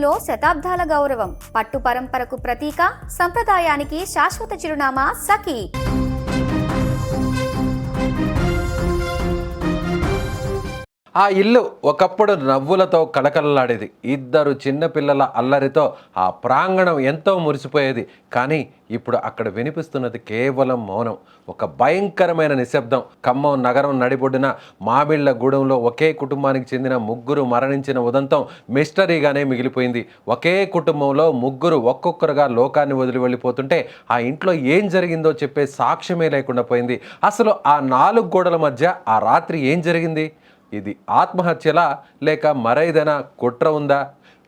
కుటుంబంలో శతాబ్దాల గౌరవం, పట్టు పరంపరకు ప్రతీక, సంప్రదాయానికి శాశ్వత చిరునామా సఖీ. ఆ ఇల్లు ఒకప్పుడు నవ్వులతో కళకళలాడేది. ఇద్దరు చిన్నపిల్లల అల్లరితో ఆ ప్రాంగణం ఎంతో మురిసిపోయేది. కానీ ఇప్పుడు అక్కడ వినిపిస్తున్నది కేవలం మౌనం, ఒక భయంకరమైన నిశ్శబ్దం. ఖమ్మం నగరం నడిబొడ్డున మామిళ్ళగూడెంలో ఒకే కుటుంబానికి చెందిన ముగ్గురు మరణించిన ఉదంతం మిస్టరీగానే మిగిలిపోయింది. ఒకే కుటుంబంలో ముగ్గురు ఒక్కొక్కరుగా లోకాన్ని వదిలి వెళ్ళిపోతుంటే ఆ ఇంట్లో ఏం జరిగిందో చెప్పే సాక్ష్యమే లేకుండా పోయింది. అసలు ఆ 4 గోడల మధ్య ఆ రాత్రి ఏం జరిగింది? ఇది ఆత్మహత్యలా లేక మరేదైనా కుట్ర ఉందా?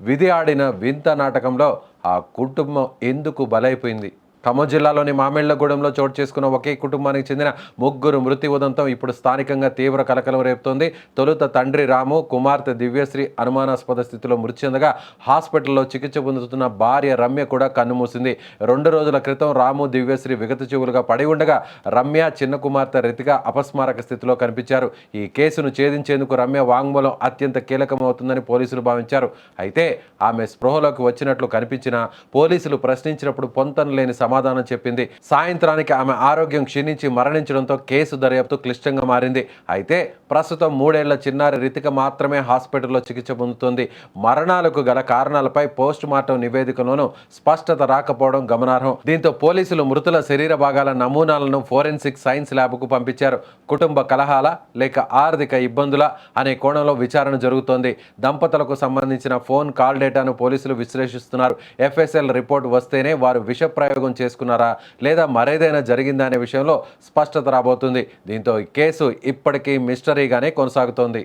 విధి ఆడిన వింత నాటకంలో ఆ కుటుంబం ఎందుకు బలైపోయింది? ఖమ్మం జిల్లాలోని మామిళ్ళగూడెంలో చోటు చేసుకున్న ఒకే కుటుంబానికి చెందిన ముగ్గురు మృతి ఉదంతం ఇప్పుడు స్థానికంగా తీవ్ర కలకలం రేపుతోంది. తొలుత తండ్రి రాము, కుమార్తె దివ్యశ్రీ అనుమానాస్పద స్థితిలో మృతి చెందగా హాస్పిటల్లో చికిత్స పొందుతున్న భార్య రమ్య కూడా కన్నుమూసింది. 2 రోజుల క్రితం రాము, దివ్యశ్రీ విగత చెవులుగా పడి ఉండగా రమ్య చిన్న కుమార్తె రితిక అపస్మారక స్థితిలో కనిపించారు. ఈ కేసును ఛేదించేందుకు రమ్య వాంగ్మూలం అత్యంత కీలకమవుతుందని పోలీసులు భావించారు. అయితే ఆమె స్పృహలోకి వచ్చినట్లు కనిపించినా పోలీసులు ప్రశ్నించినప్పుడు పొంతన లేని సమాధానం చెప్పింది. సాయంత్రానికి ఆమె ఆరోగ్యం క్షీణించి మరణించడంతో కేసు దర్యాప్తు క్లిష్టంగా మారింది. అయితే ప్రస్తుతం 3 ఏళ్ల చిన్నారి రితిక మాత్రమే హాస్పిటల్లో చికిత్స పొందుతోంది. మరణాలకు గల కారణాలపై పోస్ట్ మార్టం నివేదికలోనూ స్పష్టత రాకపోవడం గమనార్హం. దీంతో పోలీసులు మృతుల శరీర భాగాల నమూనాలను ఫోరెన్సిక్ సైన్స్ ల్యాబ్కు పంపించారు. కుటుంబ కలహాల లేక ఆర్థిక ఇబ్బందుల అనే కోణంలో విచారణ జరుగుతోంది. దంపతులకు సంబంధించిన ఫోన్ కాల్ డేటాను పోలీసులు విశ్లేషిస్తున్నారు. FSL రిపోర్ట్ వస్తేనే వారు విష ప్రయోగం చేసుకున్నారా లేదా మరేదైనా జరిగిందా అనే విషయంలో స్పష్టత రాబోతుంది. దీంతో ఈ కేసు ఇప్పటికీ మిస్టరీగానే కొనసాగుతోంది.